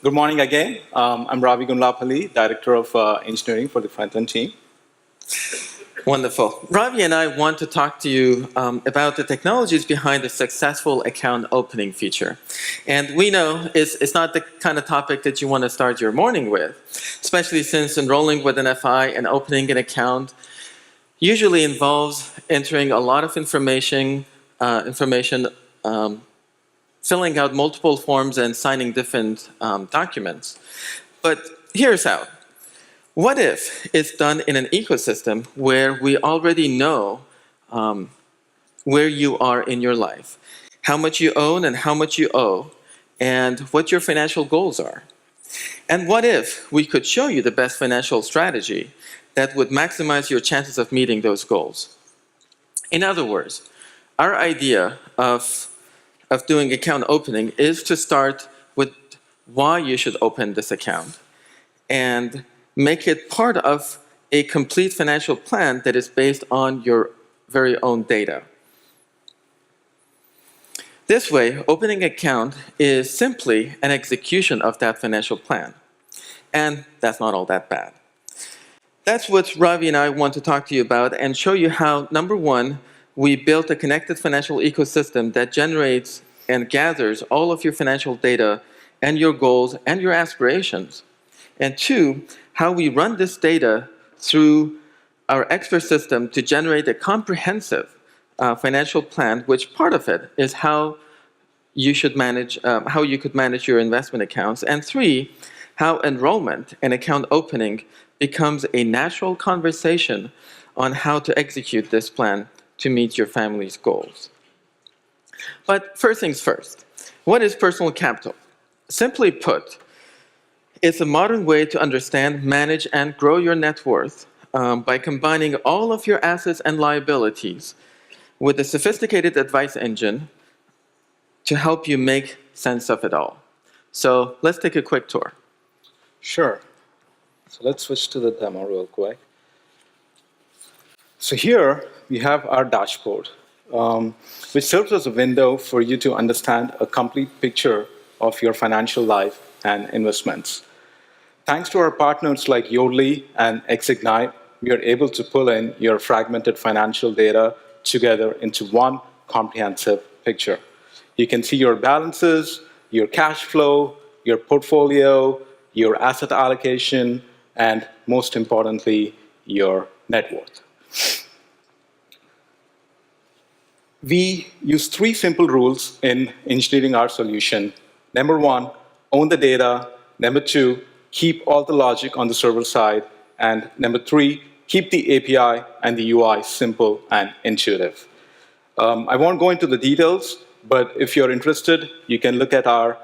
Good morning again. I'm Ravi Gunlapalli, Director of Engineering for the front-end team. Wonderful. Ravi and I want to talk to you about the technologies behind the successful account opening feature. And we know it's not the kind of topic that you want to start your morning with, especially since enrolling with an FI and opening an account usually involves entering a lot of information, filling out multiple forms and signing different documents. But here's how. What if it's done in an ecosystem where we already know where you are in your life, how much you own and how much you owe, and what your financial goals are? And what if we could show you the best financial strategy that would maximize your chances of meeting those goals? In other words, our idea of doing account opening is to start with why you should open this account and make it part of a complete financial plan that is based on your very own data. This way, opening an account is simply an execution of that financial plan. And that's not all that bad. That's what Ravi and I want to talk to you about and show you how, number one, we built a connected financial ecosystem that generates and gathers all of your financial data and your goals and your aspirations. And two, how we run this data through our expert system to generate a comprehensive financial plan, which part of it is how you should manage, how you could manage your investment accounts. And three, how enrollment and account opening becomes a natural conversation on how to execute this plan to meet your family's goals. But first things first, what is personal capital? Simply put, it's a modern way to understand, manage, and grow your net worth by combining all of your assets and liabilities with a sophisticated advice engine to help you make sense of it all. So let's take a quick tour. Sure. So let's switch to the demo real quick. So here we have our dashboard, which serves as a window for you to understand a complete picture of your financial life and investments. Thanks to our partners like Yodlee and Xignite, we are able to pull in your fragmented financial data together into one comprehensive picture. You can see your balances, your cash flow, your portfolio, your asset allocation, and most importantly, your net worth. We use three simple rules in engineering our solution. Number one, own the data. Number two, keep all the logic on the server side. And number three, keep the API and the UI simple and intuitive. I won't go into the details, but if you're interested, you can look at our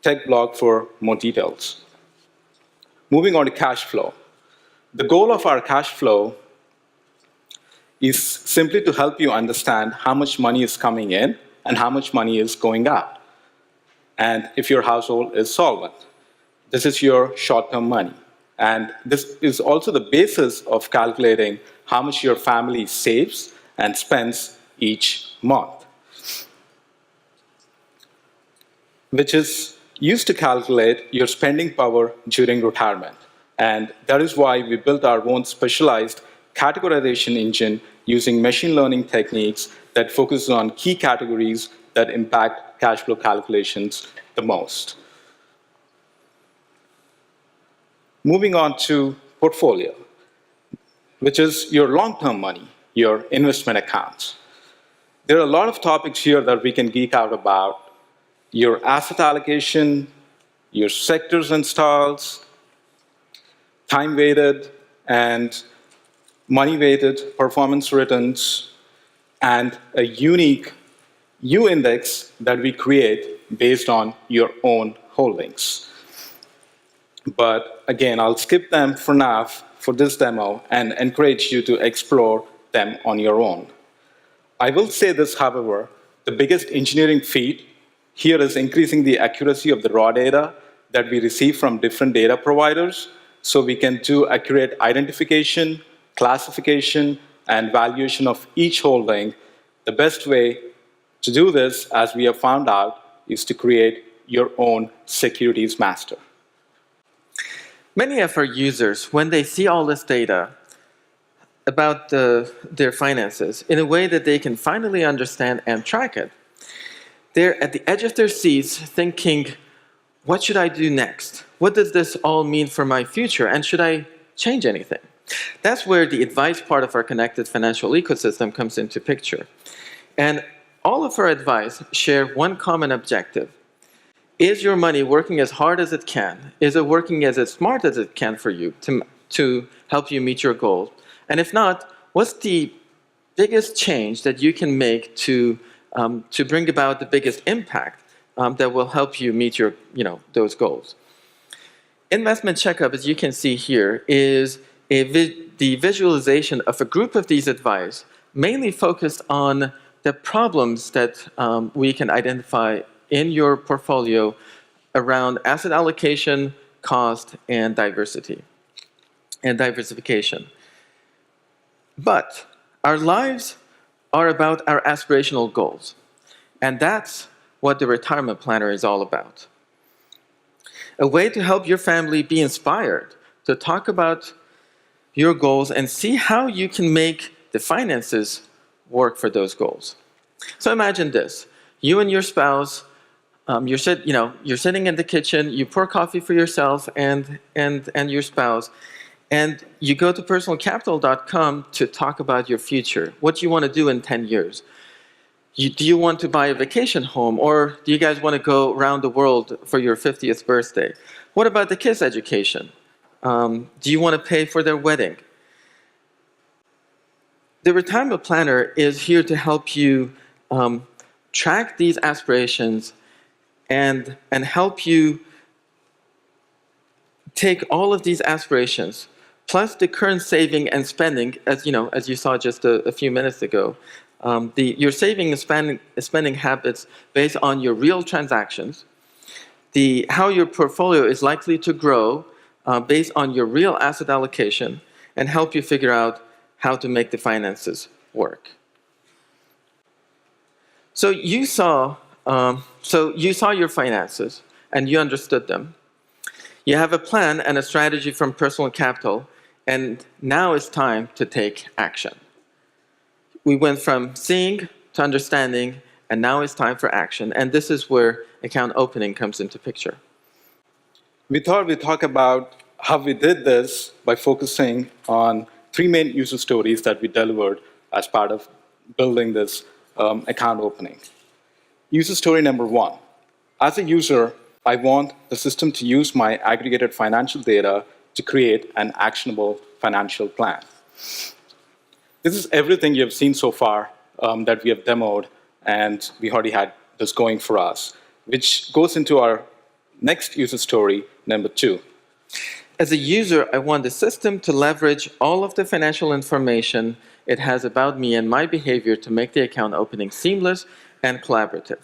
tech blog for more details. Moving on to cash flow. The goal of our cash flow is simply to help you understand how much money is coming in and how much money is going out. And if your household is solvent, this is your short-term money. And this is also the basis of calculating how much your family saves and spends each month, which is used to calculate your spending power during retirement. And that is why we built our own specialized categorization engine using machine learning techniques that focus on key categories that impact cash flow calculations the most. Moving on to portfolio, which is your long-term money, your investment accounts. There are a lot of topics here that we can geek out about. Your asset allocation, your sectors and styles, time-weighted and money-weighted performance returns, and a unique U-index that we create based on your own holdings. But again, I'll skip them for now for this demo and encourage you to explore them on your own. I will say this, however, the biggest engineering feat here is increasing the accuracy of the raw data that we receive from different data providers so we can do accurate identification, classification, and valuation of each holding. The best way to do this, as we have found out, is to create your own securities master. Many of our users, when they see all this data about their finances in a way that they can finally understand and track it, they're at the edge of their seats thinking, what should I do next? What does this all mean for my future? And should I change anything? That's where the advice part of our connected financial ecosystem comes into picture. And all of our advice share one common objective. Is your money working as hard as it can? Is it working as smart as it can for you to help you meet your goals? And if not, what's the biggest change that you can make to bring about the biggest impact that will help you meet your, those goals? Investment Checkup, as you can see here, is the visualization of a group of these advice, mainly focused on the problems that we can identify in your portfolio around asset allocation, cost, and diversification. But our lives are about our aspirational goals, and that's what the retirement planner is all about. A way to help your family be inspired to talk about your goals and see how you can make the finances work for those goals. So imagine this. You and your spouse, you're sitting in the kitchen, you pour coffee for yourself and your spouse, and you go to personalcapital.com to talk about your future, what you want to do in 10 years. Do you want to buy a vacation home, or do you guys want to go around the world for your 50th birthday? What about the kids' education? Do you want to pay for their wedding? The retirement planner is here to help you track these aspirations and help you take all of these aspirations, plus the current saving and spending, as you saw just a few minutes ago, your saving and spending habits based on your real transactions, how your portfolio is likely to grow based on your real asset allocation, and help you figure out how to make the finances work. So you saw your finances and you understood them. You have a plan and a strategy from Personal Capital, and now it's time to take action. We went from seeing to understanding, and now it's time for action. And this is where account opening comes into picture. We thought we'd talk about how we did this by focusing on 3 main user stories that we delivered as part of building this account opening. User story number 1. As a user, I want the system to use my aggregated financial data to create an actionable financial plan. This is everything you have seen so far that we have demoed, and we already had this going for us, which goes into our next user story, number 2. As a user, I want the system to leverage all of the financial information it has about me and my behavior to make the account opening seamless and collaborative.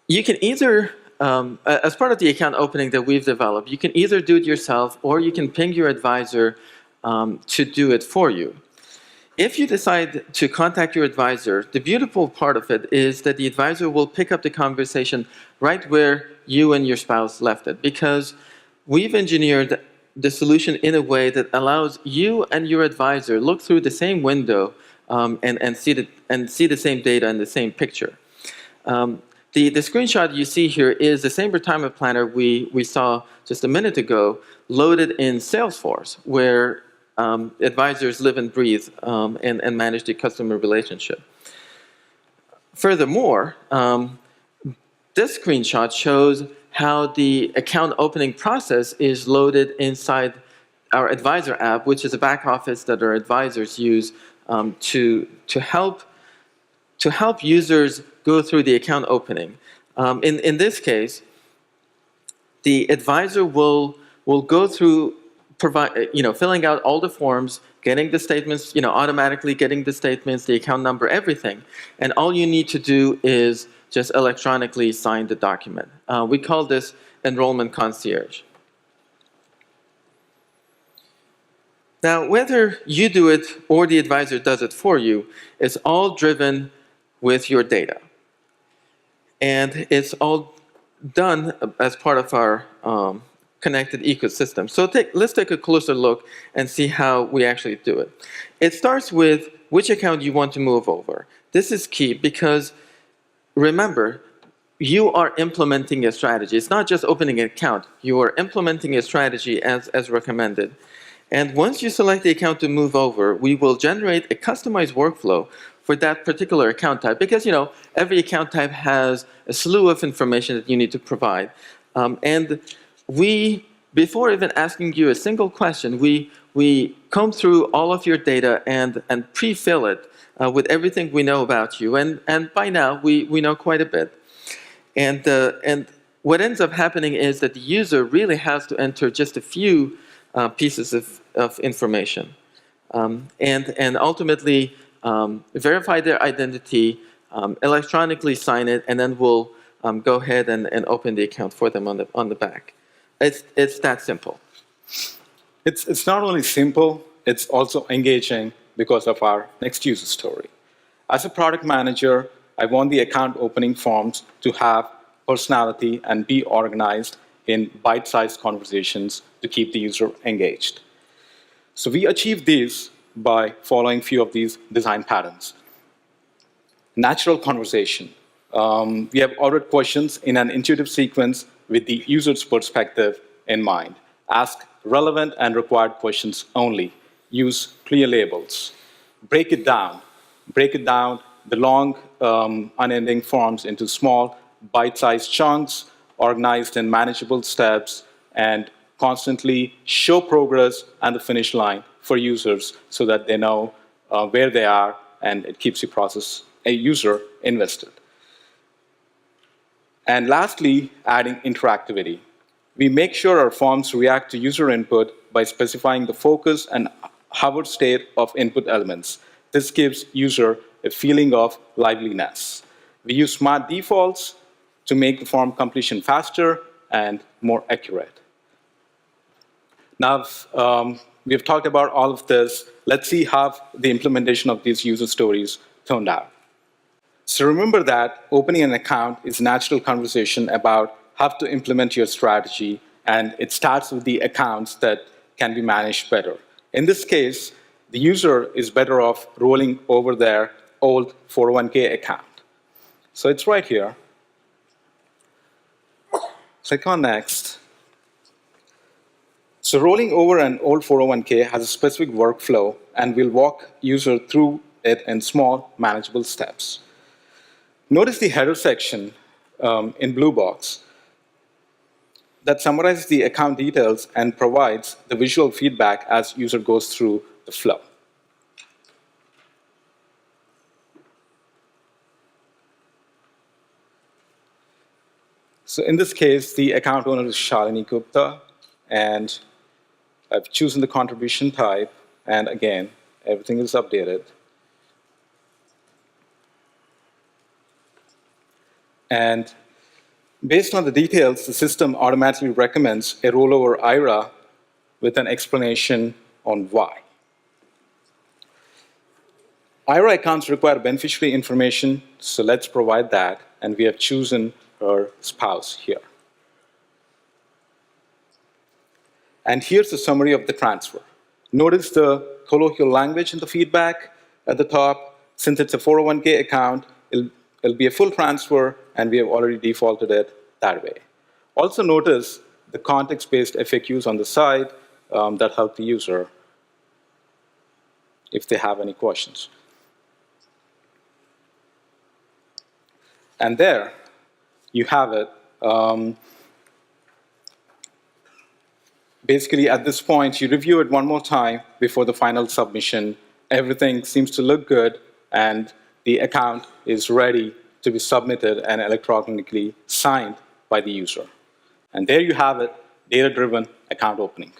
You can either, as part of the account opening that we've developed, you can either do it yourself or you can ping your advisor to do it for you. If you decide to contact your advisor, the beautiful part of it is that the advisor will pick up the conversation right where you and your spouse left it, because we've engineered the solution in a way that allows you and your advisor look through the same window and see the same data and the same picture. The screenshot you see here is the same retirement planner we saw just a minute ago, loaded in Salesforce, where advisors live and breathe and manage the customer relationship. Furthermore, this screenshot shows how the account opening process is loaded inside our advisor app, which is a back office that our advisors use to help users go through the account opening. In this case, the advisor will go through filling out all the forms, getting the statements, automatically getting the statements, the account number, everything. And all you need to do is just electronically sign the document. We call this enrollment concierge. Now, whether you do it or the advisor does it for you, it's all driven with your data. And it's all done as part of our connected ecosystem. So let's take a closer look and see how we actually do it. It starts with which account you want to move over. This is key because remember, you are implementing a strategy. It's not just opening an account. You are implementing a strategy as recommended. And once you select the account to move over, we will generate a customized workflow for that particular account type. Because every account type has a slew of information that you need to provide. And we, before even asking you a single question, we comb through all of your data and pre-fill it with everything we know about you. And by now, we know quite a bit. And what ends up happening is that the user really has to enter just a few pieces of information. And ultimately verify their identity, electronically sign it, and then we'll go ahead and open the account for them on the back. It's that simple. It's not only simple, it's also engaging because of our next user story. As a product manager, I want the account opening forms to have personality and be organized in bite-sized conversations to keep the user engaged. So we achieve these by following a few of these design patterns. Natural conversation. We have ordered questions in an intuitive sequence with the user's perspective in mind. Ask relevant and required questions only. Use clear labels. Break it down. Break it down, the long, unending forms into small, bite-sized chunks, organized in manageable steps, and constantly show progress and the finish line for users so that they know where they are, and it keeps a user invested. And lastly, adding interactivity. We make sure our forms react to user input by specifying the focus and hover state of input elements. This gives user a feeling of liveliness. We use smart defaults to make the form completion faster and more accurate. Now, we've talked about all of this. Let's see how the implementation of these user stories turned out. So remember that opening an account is a natural conversation about how to implement your strategy, and it starts with the accounts that can be managed better. In this case, the user is better off rolling over their old 401k account. So it's right here. Click on Next. So rolling over an old 401k has a specific workflow, and we'll walk user through it in small, manageable steps. Notice the header section in blue box that summarizes the account details and provides the visual feedback as user goes through the flow. So in this case, the account owner is Shalini Gupta, and I've chosen the contribution type, and again, everything is updated. And based on the details, the system automatically recommends a rollover IRA with an explanation on why. IRA accounts require beneficiary information, so let's provide that, and we have chosen her spouse here. And here's the summary of the transfer. Notice the colloquial language in the feedback at the top. Since it's a 401k account, it'll be a full transfer, and we have already defaulted it that way. Also notice the context-based FAQs on the side that help the user if they have any questions. And there you have it. Basically, at this point, you review it one more time before the final submission. Everything seems to look good, and the account is ready to be submitted and electronically signed by the user. And there you have it, data-driven account opening.